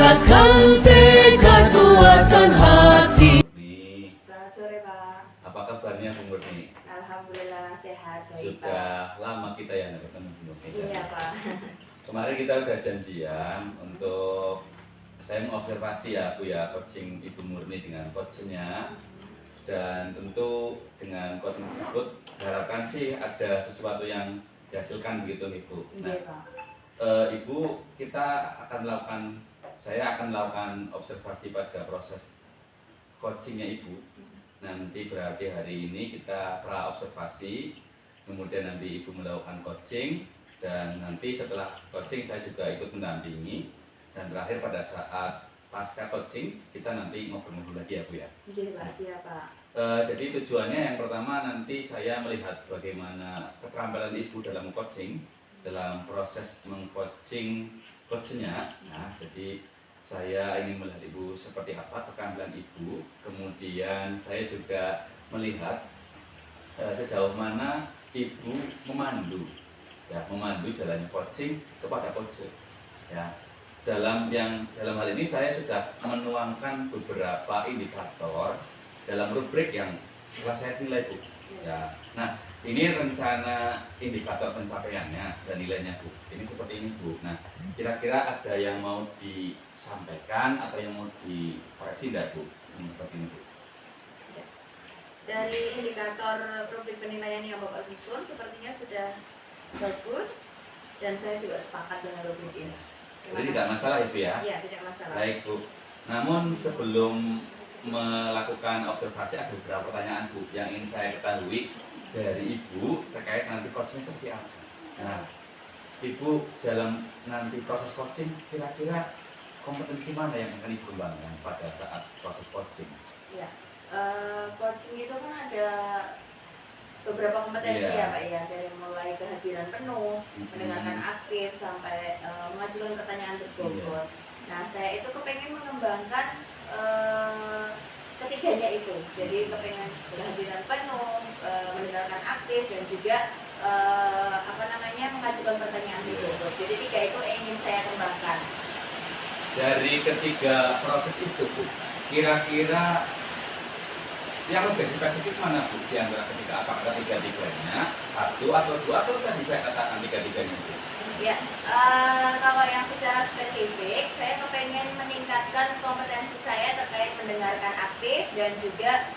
Banggakan tekad kuatkan hati. Selamat sore Pak. Apa kabarnya Bu Murni? Alhamdulillah sehat baik Pak. Sudah lama kita ya ketemu Bu Murni. Iya Pak. Kemarin kita udah janjian untuk saya mengobservasi ya Bu ya, coaching Ibu Murni dengan coachnya. Dan tentu dengan coaching tersebut diharapkan sih ada sesuatu yang dihasilkan begitu nih Bu. Iya Pak. Ibu, saya akan melakukan observasi pada proses coachingnya Ibu. Nanti berarti hari ini kita pra observasi, kemudian nanti Ibu melakukan coaching, dan nanti setelah coaching saya juga ikut mendampingi, dan terakhir pada saat pasca coaching kita nanti ngobrol-ngobrol lagi ya Bu ya. Iya Pak, siap Pak. Jadi tujuannya yang pertama nanti saya melihat bagaimana keterampilan Ibu dalam coaching, dalam proses mengcoaching coachnya. Nah, jadi saya ingin melihat Ibu seperti apa keterampilan Ibu, kemudian saya juga melihat sejauh mana Ibu memandu jalannya coaching kepada coach. Ya, dalam hal ini saya sudah menuangkan beberapa indikator dalam rubrik yang telah saya nilai Bu. Ya, nah ini rencana indikator pencapaiannya dan nilainya Bu. Ini seperti ini Bu. Nah, kira-kira ada yang mau disampaikan atau yang mau dikoreksi tidak Bu? Seperti ini Bu. Dari indikator rubrik penilaian yang Bapak susun sepertinya sudah bagus dan saya juga sepakat dengan rubrik ini. Jadi tidak masalah ya Bu ya? Iya, tidak masalah. Baik Bu. Namun sebelum melakukan observasi ada beberapa pertanyaan Bu yang ingin saya ketahui dari Ibu terkait nanti coaching seperti apa. Nah, Ibu dalam nanti proses coaching kira-kira kompetensi mana yang akan Ibu kembangkan pada saat proses coaching? Ya, coaching itu kan ada beberapa kompetensi ya Pak ya, dari mulai kehadiran penuh, mendengarkan aktif sampai mengajukan pertanyaan berbobot. Nah, saya itu kepengen mengembangkan ketiganya itu, jadi kepengen kehadiran penuh, mendengarkan aktif dan juga mengajukan pertanyaan berbobot. Jadi tiga itu ingin saya kembangkan. Dari ketiga proses itu Bu, kira-kira yang lebih spesifik mana Bu di antara ketiga? Apakah tiga-tiganya, satu atau dua, atau tadi saya katakan tiga-tiganya Bu? Ya, kalau yang secara spesifik, saya kepengen meningkatkan kompetensi saya terkait mendengarkan aktif dan juga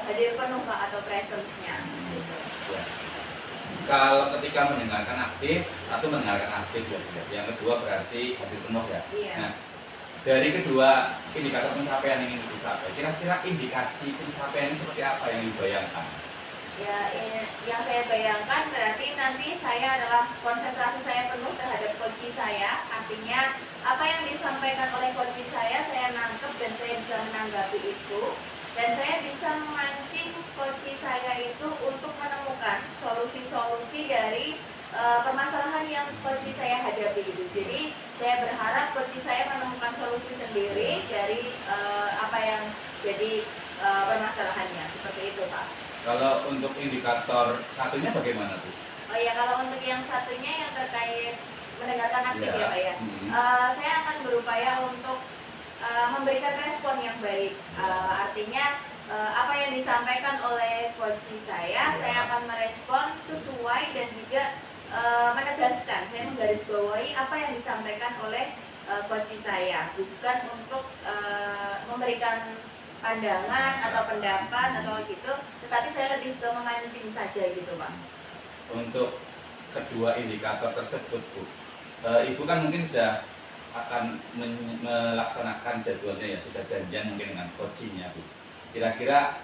hadir penuh Pak atau presence-nya. Ya. Kalau ketika mendengarkan aktif atau mendengarkan aktif ya, yang kedua berarti hadir penuh ya. Iya. Nah, dari kedua indikator pencapaian yang ingin dicapai, kira-kira indikasi pencapaian ini seperti apa yang dibayangkan? Ya, yang saya bayangkan berarti nanti saya adalah konsentrasi saya penuh terhadap coach saya. Artinya apa yang disampaikan oleh coach saya nangkep dan saya bisa menanggapi itu. Dan saya bisa memancing coach saya itu untuk menemukan solusi-solusi dari permasalahan yang coach saya hadapi gitu. Jadi saya berharap coach saya menemukan solusi sendiri dari apa yang jadi permasalahannya. Seperti itu Pak. Kalau untuk indikator satunya bagaimana Bu? Oh ya, kalau untuk yang satunya yang terkait mendengarkan aktif ya Pak ya, saya akan berupaya untuk memberikan respon yang baik. Artinya apa yang disampaikan oleh coach saya akan merespon sesuai dan juga menegaskan. Saya menggarisbawahi apa yang disampaikan oleh coach saya, bukan untuk memberikan pandangan atau pendapat atau gitu, tetapi saya lebih ke memancing saja gitu Pak. Untuk kedua indikator tersebut Bu, Ibu kan mungkin sudah akan melaksanakan jadwalnya ya, sudah janjian mungkin dengan coachingnya Bu. Kira-kira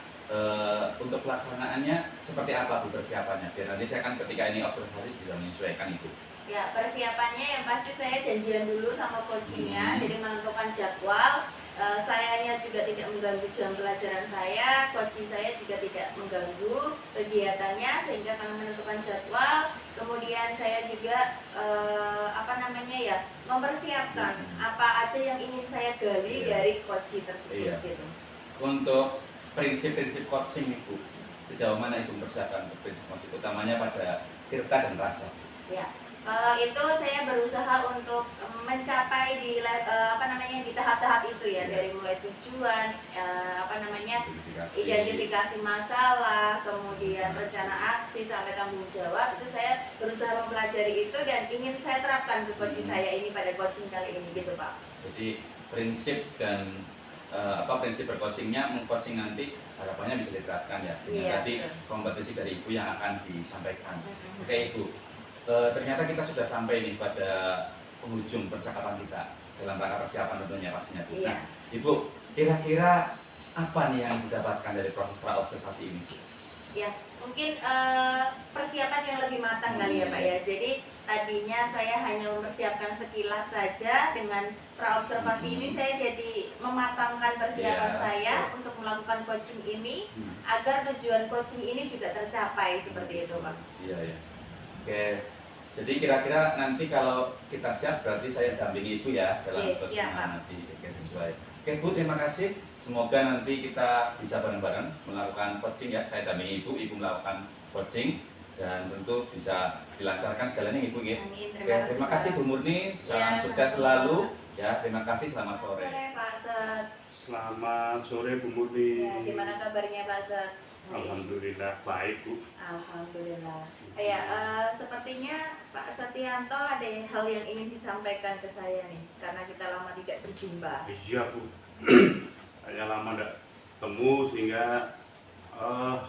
untuk pelaksanaannya seperti apa Bu persiapannya? Biar nanti saya kan ketika ini observasi bisa menyesuaikan itu. Ya, persiapannya yang pasti saya janjian dulu sama coachingnya, jadi menentukan jadwal. Sayanya juga tidak mengganggu jam pelajaran saya, coach saya juga tidak mengganggu kegiatannya sehingga kami menentukan jadwal. Kemudian saya juga mempersiapkan apa aja yang ingin saya gali dari coach tersebut gitu. Untuk prinsip-prinsip coaching Ibu, sejauh mana Ibu mempersiapkan prinsip coaching utamanya pada tirta dan rasa? Ya. Itu saya berusaha untuk mencapai sampai di di tahap-tahap itu ya, dari mulai tujuan, identifikasi masalah, kemudian rencana aksi sampai tanggung jawab. Itu saya berusaha mempelajari itu dan ingin saya terapkan ke coaching saya ini pada coaching kali ini gitu Pak. Jadi prinsip dan prinsip bercoachingnya, mengcoaching nanti harapannya bisa diterapkan ya. Dengan tadi kompetisi dari Ibu yang akan disampaikan. Oke Ibu, ternyata kita sudah sampai nih pada penghujung percakapan kita dalam rangka persiapan tentunya pastinya Bu. Nah, Ibu, kira-kira apa nih yang didapatkan dari proses praobservasi ini? Ya, mungkin persiapan yang lebih matang kali ya Pak ya. Jadi tadinya saya hanya mempersiapkan sekilas saja, dengan praobservasi ini saya jadi mematangkan persiapan saya untuk melakukan coaching ini agar tujuan coaching ini juga tercapai seperti itu Pak. Iya ya. Oke. Jadi kira-kira nanti kalau kita siap berarti saya dampingi Ibu ya dalam coaching nanti sesuai. Oke Bu, terima kasih. Semoga nanti kita bisa bareng-bareng melakukan coaching ya. Saya dampingi Ibu, Ibu melakukan coaching dan tentu bisa dilancarkan sekalian Ibu ya. Oke, terima kasih Bu Murni. Salam sukses selalu ya. Terima kasih, selamat sore. Pak Set. Selamat sore Bu Murni. Ya, gimana kabarnya Pak Set? Alhamdulillah baik Bu. Alhamdulillah. Ya, sepertinya Pak Setianto ada hal yang ingin disampaikan ke saya nih, karena kita lama tidak berjumpa. Iya Bu. Saya lama tidak ketemu sehingga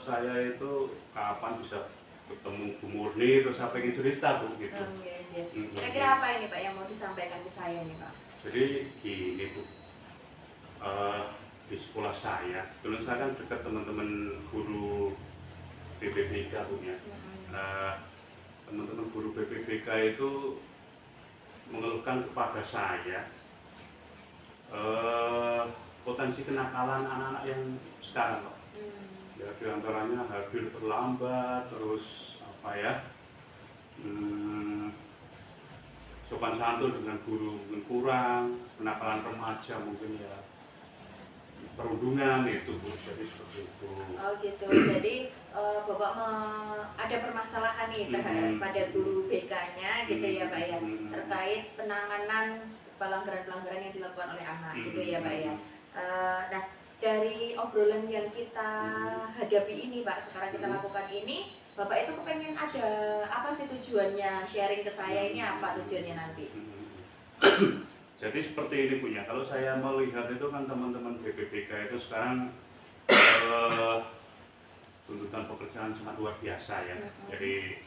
saya itu kapan bisa ketemu Bu Murni, terus saya pengen cerita Bu gitu. Kira-kira apa ini Pak yang mau disampaikan ke saya nih Pak? Jadi gini Bu, di sekolah saya, dulu saya kan dekat teman-teman guru BPBK Bu ya. Teman-teman guru BPBK itu mengeluhkan kepada saya potensi kenakalan anak-anak yang sekarang Pak. Ya, diantaranya hadir terlambat, terus sopan santun dengan guru mungkin kurang, kenakalan remaja mungkin ya perundungan itu Bu, jadi seperti itu. Oh gitu, jadi Bapak ada permasalahan nih terhadap pada guru BK-nya gitu ya Pak ya, terkait penanganan pelanggaran-pelanggaran yang dilakukan oleh anak gitu ya Pak ya. Nah, dari obrolan yang kita hadapi ini Pak, sekarang kita lakukan ini, Bapak itu kepengen ada apa sih tujuannya, sharing ke saya ini apa tujuannya nanti? Jadi seperti ini punya, kalau saya melihat itu kan teman-teman BPBK itu sekarang tuntutan pekerjaan sangat luar biasa ya. Jadi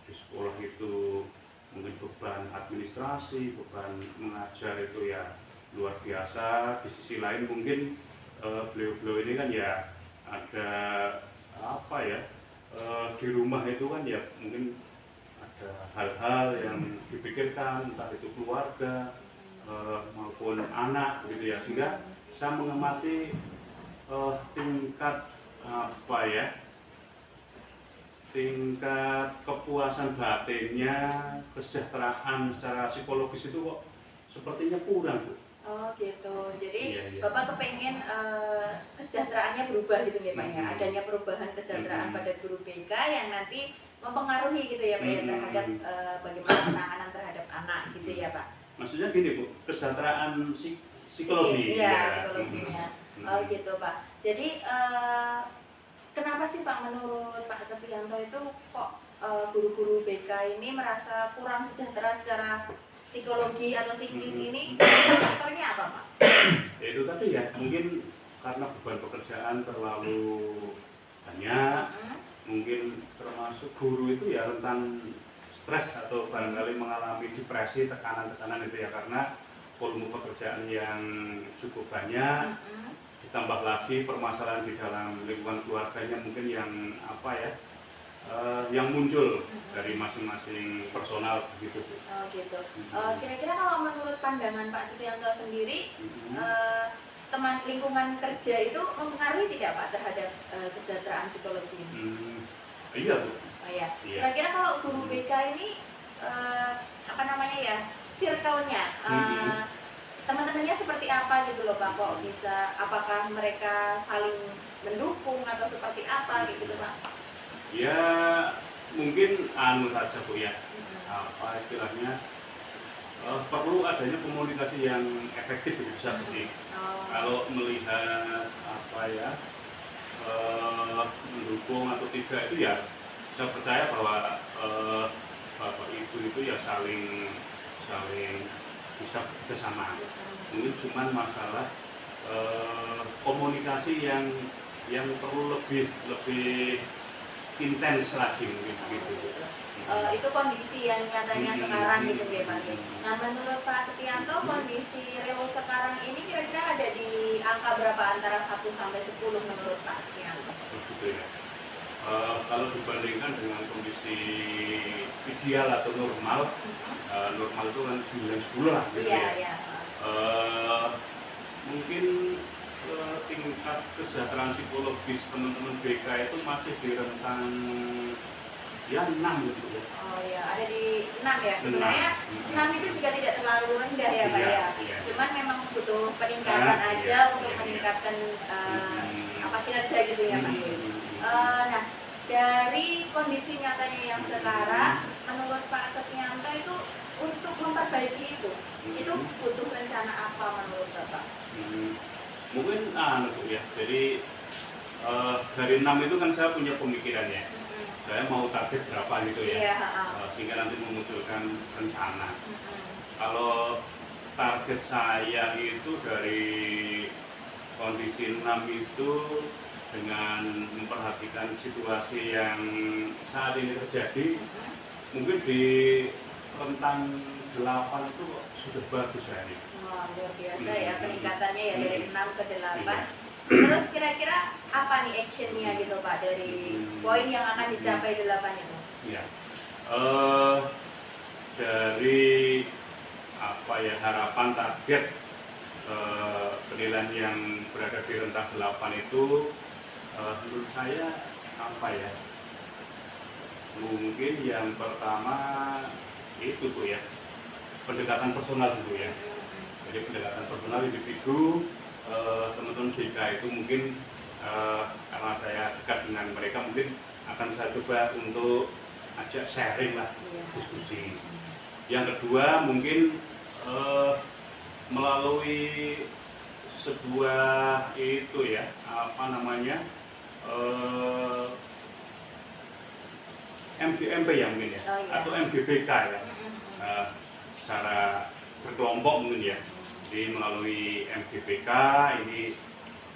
di sekolah itu mungkin beban administrasi, beban mengajar itu ya luar biasa. Di sisi lain mungkin beliau-beliau ini kan ya ada di rumah itu kan ya mungkin ada hal-hal yang dipikirkan, entah itu keluarga maupun anak gitu ya, sehingga saya mengamati tingkat tingkat kepuasan batinnya, kesejahteraan secara psikologis itu kok sepertinya kurang Bu. Oh gitu, jadi Iya. Bapak kepengen kesejahteraannya berubah gitu ya Pak ya, adanya perubahan kesejahteraan pada guru BK yang nanti mempengaruhi gitu ya Pak ya terhadap bagaimana penanganan terhadap anak gitu ya Pak. Maksudnya gini Bu, kesejahteraan psikologi. Iya, psikologinya. Oh gitu Pak. Jadi kenapa sih Pak menurut Pak Setianto itu kok guru-guru BK ini merasa kurang sejahtera secara psikologi atau psikis ini? Faktornya apa Pak? Ya itu tadi ya, mungkin karena beban pekerjaan terlalu banyak, mungkin termasuk guru itu ya rentan stres atau barangkali mengalami depresi, tekanan-tekanan itu ya, karena volume pekerjaan yang cukup banyak, ditambah lagi permasalahan di dalam lingkungan keluarganya mungkin yang yang muncul dari masing-masing personal begitu. Oh gitu. Kira-kira kalau menurut pandangan Pak Setianto sendiri, teman lingkungan kerja itu mempengaruhi tidak Pak terhadap kesejahteraan psikologi ini? Iya Bu. Oh ya. Kira-kira kalau guru BK ini circle-nya, teman-temannya seperti apa gitu loh Pak? Kok bisa? Apakah mereka saling mendukung atau seperti apa gitu Pak? Ya mungkin saja Bu ya, istilahnya perlu adanya komunikasi yang efektif itu bisa sih. Kalau melihat apa ya mendukung atau tidak itu ya saya percaya bahwa bapak ibu itu ya saling bisa bekerjasama. Mungkin cuman masalah komunikasi yang perlu lebih intens lagi mungkin gitu. Itu kondisi yang nyatanya sekarang gitu ya Pak. Nah menurut Pak Setianto kondisi real sekarang ini kira-kira ada di angka berapa antara 1 sampai 10 menurut Pak Setianto? Begitu ya. Kalau dibandingkan dengan kondisi ideal atau normal, normal itu kan 9-10 lah gitu ya. Iya. Mungkin tingkat kesejahteraan psikologis teman-teman BK itu masih di rentang ya 6 gitu ya. Oh ya, ada di 6 ya. Sebenarnya 6 itu juga tidak terlalu rendah ya Pak ya. Iya. Cuman memang butuh peningkatan aja untuk meningkatkan apa kinerja gitu ya Pak. Nah, dari kondisi nyatanya yang sekarang, menurut Pak Setianto itu untuk memperbaiki itu butuh rencana apa menurut Bapak? Mungkin Bu ya. Jadi dari 6 itu kan saya punya pemikirannya. Saya mau target berapa gitu ya. Iya, Sehingga nanti memunculkan rencana. Kalau target saya itu dari kondisi 6 itu dengan memperhatikan situasi yang saat ini terjadi, mungkin di rentang 8 itu sudah bagus ya ini. Wah, luar biasa ya peningkatannya ya dari 6 ke 8. Iya. Terus kira-kira apa nih actionnya gitu Pak dari poin yang akan dicapai 8 itu? Ya, dari apa ya harapan target penilaian yang berada di rentang 8 itu menurut saya apa ya? Mungkin yang pertama itu Bu ya, pendekatan personal dulu ya. Jadi pendekatan personal individu teman-teman BK itu mungkin karena saya dekat dengan mereka mungkin akan saya coba untuk ajak sharing lah, diskusi. Yang kedua mungkin melalui sebuah itu ya apa namanya MGMP ya mungkin ya, atau MGBK ya, secara berkelompok mungkin ya. Jadi melalui MGBK ini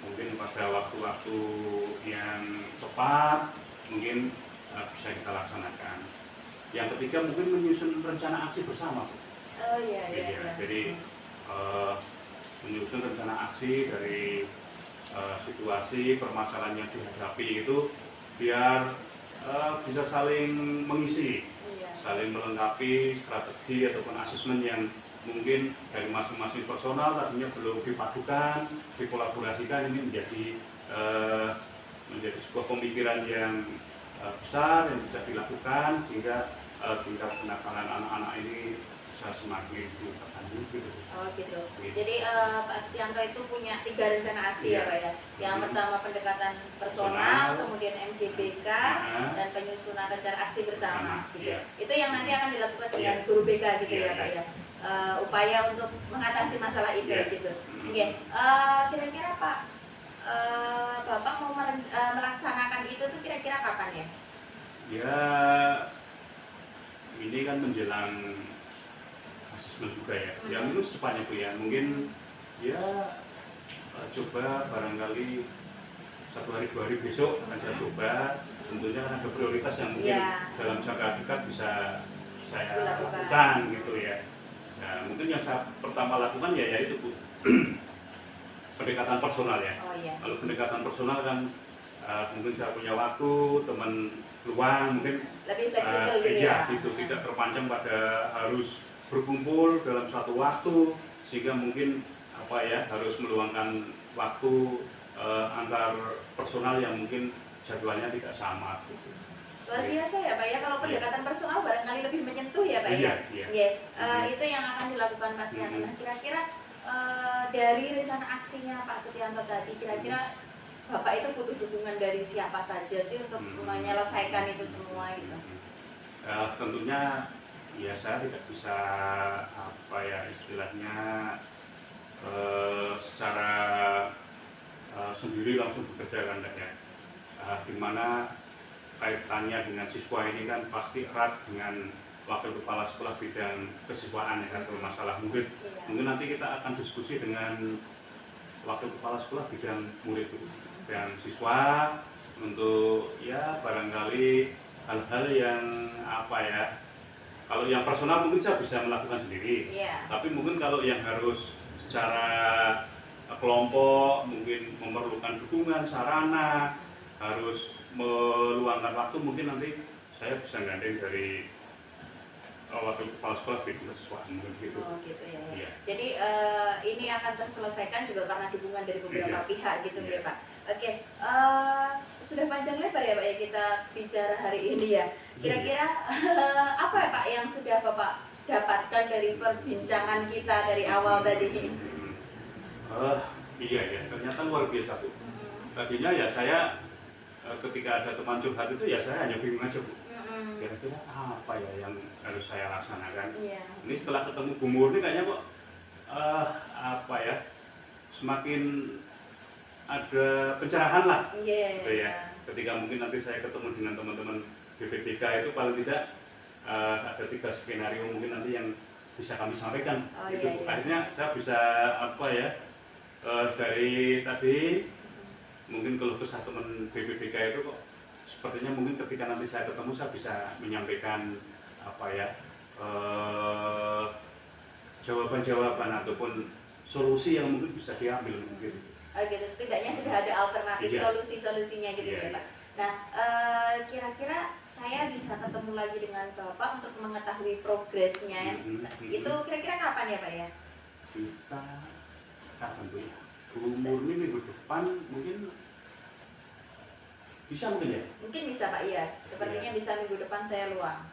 mungkin pada waktu-waktu yang tepat mungkin bisa kita laksanakan. Yang ketiga mungkin menyusun rencana aksi bersama. Iya. Jadi menyusun rencana aksi dari situasi permasalahan yang dihadapi itu biar bisa saling mengisi, saling melengkapi strategi ataupun asesmen yang mungkin dari masing-masing personal tadinya belum dipadukan, dikolaborasikan, ini menjadi sebuah pemikiran yang besar yang bisa dilakukan sehingga tingkat kenakalan anak-anak ini bisa semakin tertanjung gitu. Oh gitu. Jadi Pak Setianto itu punya 3 rencana aksi ya Pak ya. Yang pertama pendekatan personal, kemudian MGBK, dan penyusunan rencana aksi bersama. Gitu. Itu yang nanti akan dilakukan dengan guru BK gitu ya Pak ya. Upaya untuk mengatasi masalah itu gitu. Oke. Kira-kira Pak Bapak mau melaksanakan itu tuh kira-kira kapan ya? Ya, ini kan menjelang asesmen juga ya. Yang itu secepatnya Bu ya. Mungkin ya coba barangkali 1 hari 2 hari besok akan saya coba. Tentunya kan ada prioritas yang mungkin dalam jangka dekat bisa saya lakukan gitu ya. Nah, mungkin yang saya pertama lakukan ya itu Bu, pendekatan personal ya. Kalau pendekatan personal kan mungkin saya punya waktu, teman luang, mungkin lebih fleksibel gitu ya. Itu tidak terpancang pada harus berkumpul dalam satu waktu, sehingga mungkin apa ya harus meluangkan waktu antar personal yang mungkin jadwalnya tidak sama. Gitu. Luar biasa ya Pak ya, kalau pendekatan personal barangkali lebih menyentuh ya Pak ya. Itu yang akan dilakukan Pak Setianto. Nah, kira-kira dari rencana aksinya Pak Setianto tadi, kira-kira Bapak itu butuh dukungan dari siapa saja sih untuk menyelesaikan itu semua itu? Tentunya ya saya tidak bisa apa ya istilahnya secara sendiri langsung bekerja kan ya. Dimana kaitannya dengan siswa ini kan pasti erat dengan wakil kepala sekolah bidang kesiswaan ya atau masalah murid. Mungkin nanti kita akan diskusi dengan wakil kepala sekolah bidang murid dan siswa untuk ya barangkali hal-hal yang apa ya, kalau yang personal mungkin saya bisa melakukan sendiri, tapi mungkin kalau yang harus secara kelompok mungkin memerlukan dukungan sarana, harus meluangkan waktu, mungkin nanti saya bisa gandeng dari wakil kepala sekolah bidang kesiswaan gitu. Oh gitu ya. Iya. Jadi ini akan terselesaikan juga karena dukungan dari beberapa pihak gitu ya Pak. Oke, sudah panjang lebar ya Pak ya kita bicara hari ini ya. Kira-kira apa ya Pak yang sudah Bapak dapatkan dari perbincangan kita dari awal tadi? Iya ya, ternyata luar biasa Bu. Tadinya ya saya ketika ada teman curhat itu ya saya hanya bingung aja Bu. Kira-kira apa ya yang harus saya laksanakan? Ini setelah ketemu Bu Murni kayaknya kok apa ya, semakin ada pencerahan lah, gitu ya. Ketika mungkin nanti saya ketemu dengan teman-teman BPDK itu paling tidak ada 3 skenario mungkin nanti yang bisa kami sampaikan. Akhirnya saya bisa apa ya, dari tadi mungkin keluh kesah teman BPDK itu kok sepertinya mungkin ketika nanti saya ketemu saya bisa menyampaikan apa ya, jawaban-jawaban ataupun solusi yang mungkin bisa diambil mungkin. Gitu, setidaknya sudah ada alternatif solusi-solusinya gitu ya Pak. Nah, kira-kira saya bisa ketemu lagi dengan Bapak untuk mengetahui progresnya. Itu kira-kira kapan ya Pak ya? Kita kapan Bu ya? Umur ini minggu depan mungkin bisa mungkin ya? Mungkin bisa Pak, iya. Sepertinya bisa minggu depan saya luang.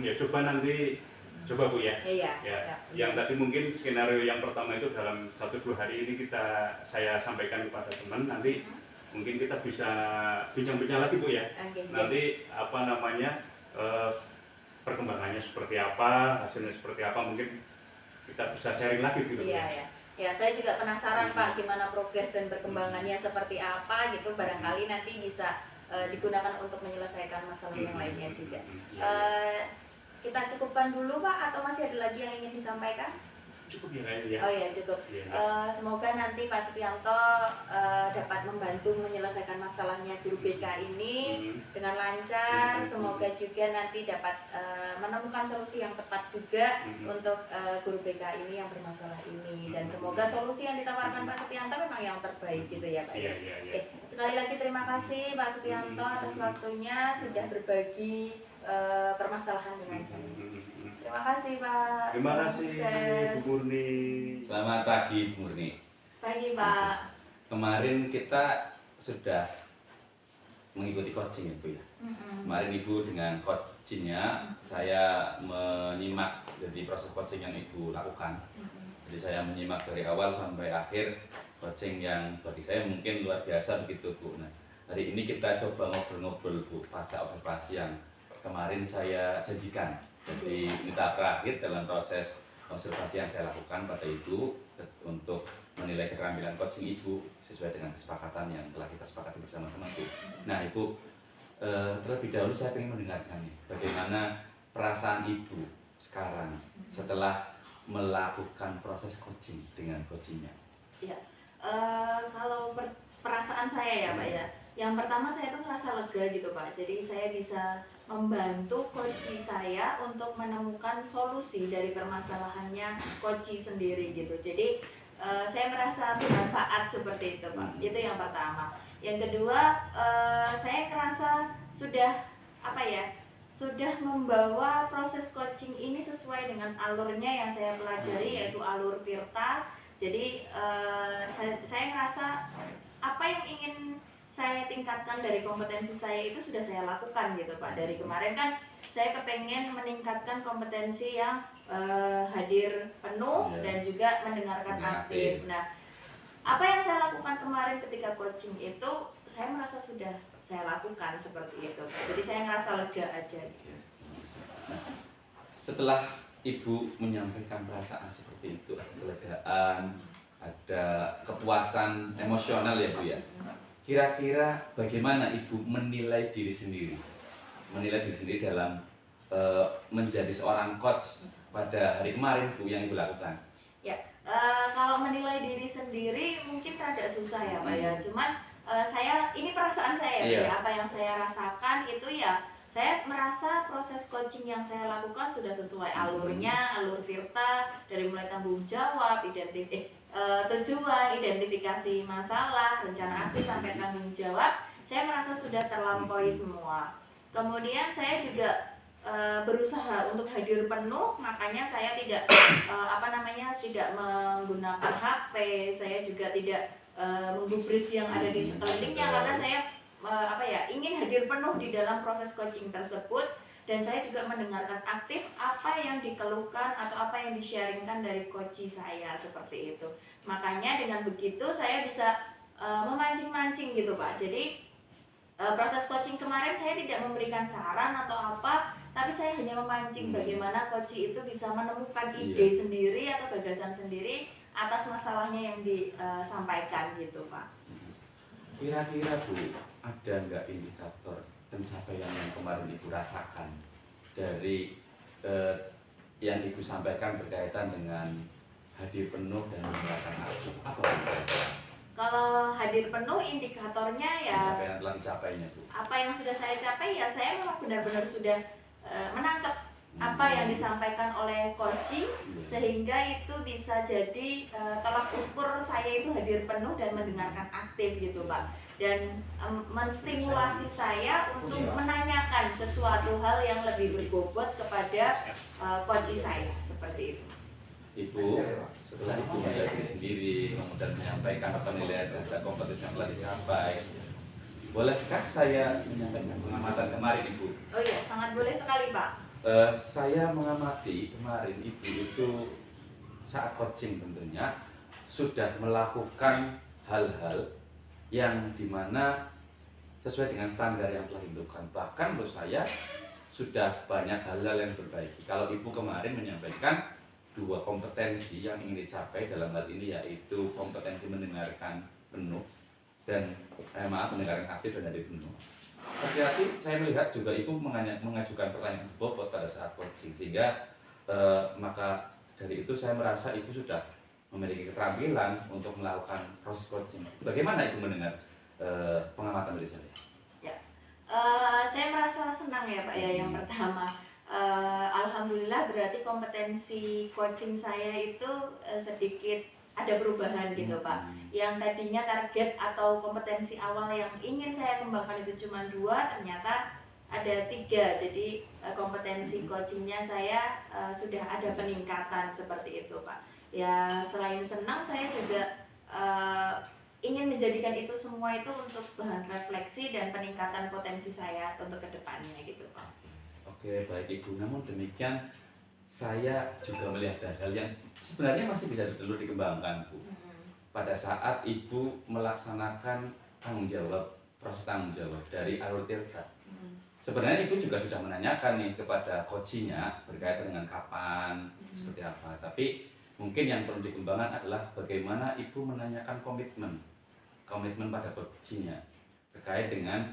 Ya coba nanti, coba Bu ya. Iya. Yang tadi mungkin skenario yang pertama itu dalam 1-2 hari ini saya sampaikan kepada teman. Nanti mungkin kita bisa bincang-bincang lagi Bu ya. Nanti apa namanya, perkembangannya seperti apa, hasilnya seperti apa, mungkin kita bisa sharing lagi gitu. Iya. Ya, saya juga penasaran Pak gimana progres dan perkembangannya seperti apa gitu. Barangkali nanti bisa digunakan untuk menyelesaikan masalah yang lainnya juga. Kita cukupkan dulu Pak atau masih ada lagi yang ingin disampaikan? Cukup ya kayaknya ya. Oh ya cukup. Semoga nanti Pak Setianto dapat membantu menyelesaikan masalahnya guru BK ini dengan lancar. Semoga juga nanti dapat menemukan solusi yang tepat juga untuk guru BK ini yang bermasalah ini. Dan semoga solusi yang ditawarkan Pak Setianto memang yang terbaik gitu ya Pak. Oke. Sekali lagi terima kasih Pak Setianto atas waktunya sudah berbagi permasalahan dengan saya. Terima kasih Pak. Terima kasih Bu Murni. Selamat pagi Bu Murni. Pagi Pak. Kemarin kita sudah mengikuti coaching ya Bu ya. Kemarin Ibu dengan coachingnya, saya menyimak jadi proses coaching yang Ibu lakukan. Jadi saya menyimak dari awal sampai akhir coaching yang bagi saya mungkin luar biasa begitu Bu. Nah, hari ini kita coba ngobrol-ngobrol Bu pasca observasi yang kemarin saya janjikan. Jadi ini tahap terakhir dalam proses observasi yang saya lakukan pada Ibu untuk menilai keterampilan coaching Ibu sesuai dengan kesepakatan yang telah kita sepakati bersama-sama Bu. Nah Ibu, terlebih dahulu saya ingin mendengarkan nih, bagaimana perasaan Ibu sekarang setelah melakukan proses coaching dengan coachingnya. Ya, kalau perasaan saya ya Pak ya, yang pertama saya tuh merasa lega gitu Pak. Jadi saya bisa membantu coach saya untuk menemukan solusi dari permasalahannya coach sendiri gitu. Jadi saya merasa bermanfaat seperti itu Pak. Itu yang pertama. Yang kedua, saya merasa sudah apa ya, sudah membawa proses coaching ini sesuai dengan alurnya yang saya pelajari, yaitu alur Tirta. Jadi saya merasa apa yang ingin saya tingkatkan dari kompetensi saya itu sudah saya lakukan gitu Pak. Dari kemarin kan saya kepengen meningkatkan kompetensi yang hadir penuh dan juga mendengarkan aktif. Nah, apa yang saya lakukan kemarin ketika coaching itu saya merasa sudah saya lakukan seperti itu. Jadi saya ngerasa lega aja gitu. setelah Ibu menyampaikan perasaan seperti itu, ada kelegaan, ada kepuasan emosional ya Bu ya. Kira-kira bagaimana Ibu menilai diri sendiri? Menilai diri sendiri dalam menjadi seorang coach pada hari kemarin Bu yang Ibu lakukan? Kalau menilai diri sendiri mungkin rada susah ya Pak ya. Cuman saya ini perasaan saya ya, apa yang saya rasakan itu ya saya merasa proses coaching yang saya lakukan sudah sesuai alurnya, alur Tirta, dari mulai tanggung jawab, tujuan, identifikasi masalah, rencana aksi sampai tanggung jawab. Saya merasa sudah terlampaui semua. Kemudian saya juga berusaha untuk hadir penuh, makanya saya tidak tidak menggunakan HP, saya juga tidak menggubris yang ada di sekelilingnya karena saya ingin hadir penuh di dalam proses coaching tersebut, dan saya juga mendengarkan aktif apa yang dikeluhkan atau apa yang di-sharingkan dari coach saya seperti itu. Makanya dengan begitu saya bisa memancing-mancing gitu Pak. Jadi proses coaching kemarin saya tidak memberikan saran atau apa, tapi saya hanya memancing bagaimana coach itu bisa menemukan ide sendiri atau gagasan sendiri atas masalahnya yang disampaikan gitu Pak. Kira-kira Bu, ada nggak indikator pencapaian yang kemarin Ibu rasakan dari yang Ibu sampaikan berkaitan dengan hadir penuh dan mendengarkan aksi? Apa itu? Kalau hadir penuh indikatornya ya pencapaian telah dicapainya Bu. Apa yang sudah saya capai ya saya memang benar-benar sudah menangkap apa yang disampaikan oleh coaching, sehingga itu bisa jadi tolak ukur saya itu hadir penuh dan mendengarkan aktif gitu Pak, dan menstimulasi saya untuk menanyakan sesuatu hal yang lebih berbobot kepada coach saya seperti itu. Ibu, setelah Ibu menilai diri sendiri, kemudian menyampaikan penilaian terhadap kompetisi yang telah dicapai, bolehkah saya menyampaikan pengamatan kemarin Ibu? Oh iya, sangat boleh sekali Pak. Saya mengamati kemarin Ibu itu saat coaching tentunya sudah melakukan hal-hal yang dimana sesuai dengan standar yang telah ditentukan. Bahkan menurut saya sudah banyak hal-hal yang diperbaiki. Kalau Ibu kemarin menyampaikan 2 kompetensi yang ingin dicapai dalam hal ini, yaitu kompetensi mendengarkan penuh dan mendengarkan aktif dan hadir penuh. Hati-hati, saya melihat juga Ibu mengajukan pertanyaan bobot pada saat coaching, sehingga maka dari itu saya merasa Ibu sudah memiliki keterampilan untuk melakukan proses coaching. Bagaimana Ibu mendengar pengamatan dari saya? Saya merasa senang ya Pak ya. Yang pertama, alhamdulillah berarti kompetensi coaching saya itu sedikit ada perubahan gitu Pak. Yang tadinya target atau kompetensi awal yang ingin saya kembangkan itu cuma 2, ternyata ada 3. Jadi kompetensi coachingnya saya sudah ada peningkatan seperti itu Pak. Ya selain senang, saya juga ingin menjadikan itu semua itu untuk bahan refleksi dan peningkatan potensi saya untuk kedepannya gitu Pak. Oke, baik Ibu. Namun demikian saya juga melihat hal yang sebenarnya masih bisa perlu dikembangkan Bu. Pada saat Ibu melaksanakan tanggung jawab, proses tanggung jawab dari alur Tirta. Sebenarnya Ibu juga sudah menanyakan nih kepada coachnya berkaitan dengan kapan, seperti apa. Tapi mungkin yang perlu dikembangkan adalah bagaimana Ibu menanyakan komitmen pada coachnya terkait dengan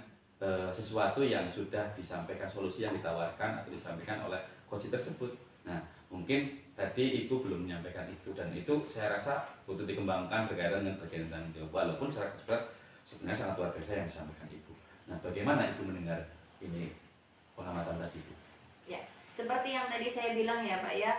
sesuatu yang sudah disampaikan, solusi yang ditawarkan atau disampaikan oleh coach tersebut. Nah, mungkin tadi Ibu belum menyampaikan itu, dan itu saya rasa butuh dikembangkan berkaitan dengan bagian tanggung jawab, walaupun secara sebenarnya sangat luar biasa yang disampaikan Ibu. Nah, bagaimana Ibu mendengar ini pengamatan tadi Bu? Ya, seperti yang tadi saya bilang ya Pak ya,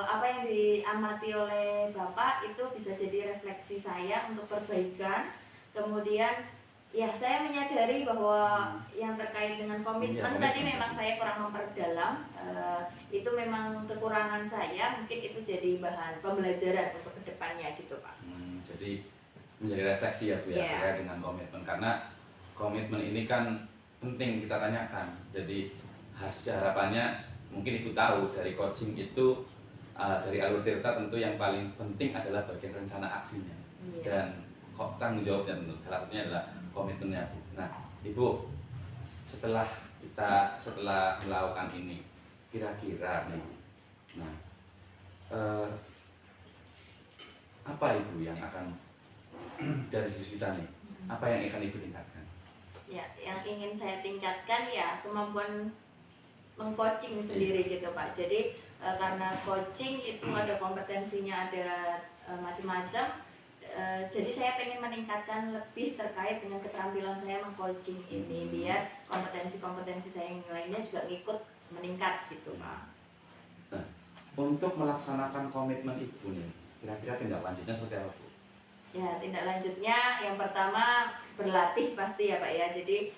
apa yang diamati oleh Bapak itu bisa jadi refleksi saya untuk perbaikan. Kemudian ya saya menyadari bahwa yang terkait dengan komitmen tadi memang saya kurang memperdalam, itu memang kekurangan saya, mungkin itu jadi bahan pembelajaran untuk kedepannya gitu Pak. Jadi menjadi refleksi ya Bu ya, terkait dengan komitmen, karena komitmen ini kan penting kita tanyakan. Jadi hasil harapannya mungkin Ibu tahu dari coaching itu dari alur Tirta tentu yang paling penting adalah bagian rencana aksinya dan tanggung jawabnya, tentu salah satunya adalah komitmennya Bu. Nah Ibu, setelah melakukan ini, kira-kira nih, nah apa Ibu yang akan dari sisi kita nih, apa yang akan Ibu tingkatkan? Ya, yang ingin saya tingkatkan ya kemampuan mengcoaching sendiri gitu Pak. Jadi karena coaching itu ada kompetensinya, ada macam-macam. Jadi saya pengen meningkatkan lebih terkait dengan keterampilan saya mengcoaching ini, biar kompetensi-kompetensi saya yang lainnya juga ngikut meningkat gitu Pak. Nah, untuk melaksanakan komitmen Ibu nih, kira-kira tindak lanjutnya seperti apa Bu? Ya, tindak lanjutnya yang pertama berlatih pasti ya Pak ya. Jadi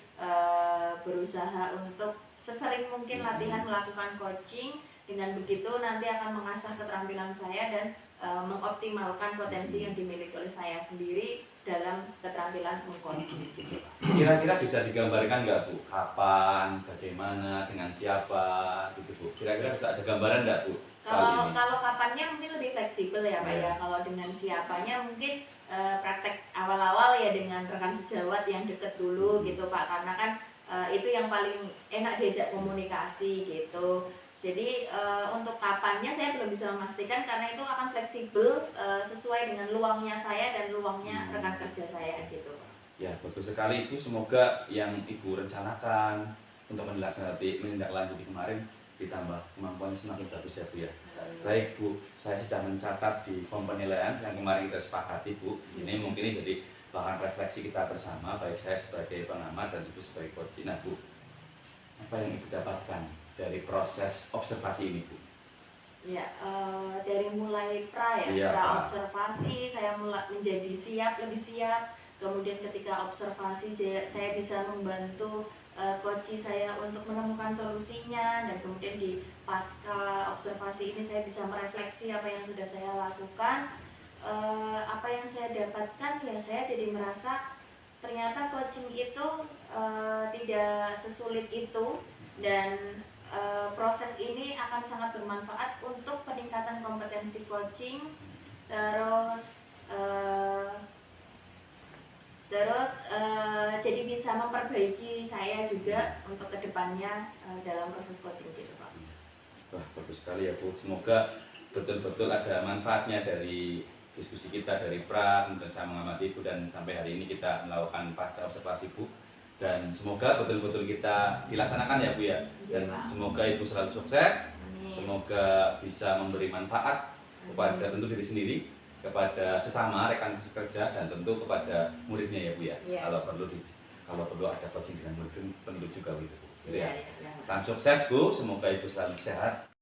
berusaha untuk sesering mungkin latihan melakukan coaching. Dengan begitu nanti akan mengasah keterampilan saya dan mengoptimalkan potensi yang dimiliki oleh saya sendiri dalam keterampilan mengcoaching gitu Pak. Kira-kira bisa digambarkan nggak Bu? Kapan, bagaimana, dengan siapa gitu Bu? Kira-kira bisa ada gambaran nggak Bu? Soal ini? Kalau kapannya mungkin lebih fleksibel ya Pak ya. Kalau dengan siapanya mungkin praktek awal-awal ya dengan rekan sejawat yang deket dulu gitu Pak, karena kan itu yang paling enak diajak komunikasi gitu. Jadi untuk kapannya saya belum bisa memastikan karena itu akan fleksibel sesuai dengan luangnya saya dan luangnya rekan kerja saya gitu Pak. Ya, bagus sekali Ibu. Semoga yang Ibu rencanakan untuk menindaklanjuti kemarin ditambah kemampuannya semakin bagus ya Bu ya. Baik Bu, saya sudah mencatat di form penilaian yang kemarin kita sepakati Bu. Ini mungkin ini jadi bahan refleksi kita bersama, baik saya sebagai pengamat dan Ibu sebagai coach. Nah Bu, apa yang Ibu dapatkan dari proses observasi ini Bu? Ya, dari mulai pra observasi saya mulai menjadi lebih siap. Kemudian ketika observasi saya bisa membantu coach saya untuk menemukan solusinya, dan kemudian di pasca observasi ini saya bisa merefleksi apa yang sudah saya lakukan. Apa yang saya dapatkan ya, saya jadi merasa ternyata coaching itu tidak sesulit itu, dan proses ini akan sangat bermanfaat untuk peningkatan kompetensi coaching. Terus jadi bisa memperbaiki saya juga untuk kedepannya dalam proses coaching gitu Pak. Wah, bagus sekali ya Bu. Semoga betul-betul ada manfaatnya dari diskusi kita dari pra, kemudian saya mengamati Ibu, dan sampai hari ini kita melakukan pasca observasi Bu. Dan semoga betul-betul kita dilaksanakan ya Bu ya. Dan semoga Ibu selalu sukses. Amin. Semoga bisa memberi manfaat kepada tentu diri sendiri, kepada sesama rekan kerja, dan tentu kepada muridnya ya Bu ya. Yeah. Kalau perlu ada coaching dengan murid, perlu juga gitu Bu. Gitu Yeah, ya. yeah. Salam sukses Bu, semoga Ibu selalu sehat.